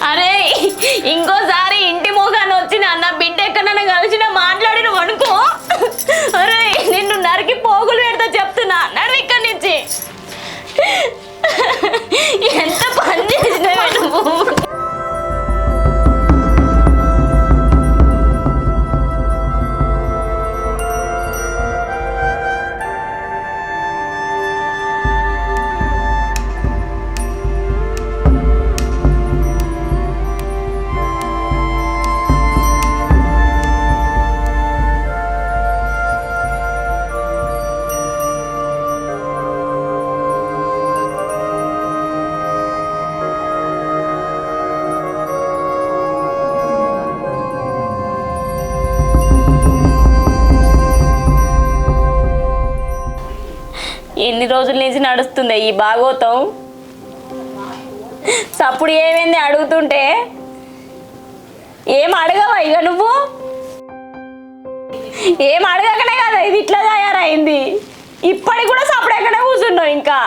అరే ఇంకోసారి ఇంటి మోగాన్ని వచ్చి నా బిడ్డ ఎక్కడన్నా కలిసిన మాట్లాడిన అనుకో, అరే నిన్ను నరికి పోగులు పెడతా చెప్తున్నా. నడు ఇక్కడి నుంచి. ఎంత పని చేసినావే నువ్వు. ఎన్ని రోజుల నుంచి నడుస్తుంది ఈ భాగవతం? సప్పుడు ఏమైంది అడుగుతుంటే ఏం అడగవా ఇక నువ్వు? ఏం అడగకనే కదా ఇది ఇట్లా తయారైంది. ఇప్పటికి కూడా సప్పుడు ఎక్కడే కూర్చున్నావు ఇంకా.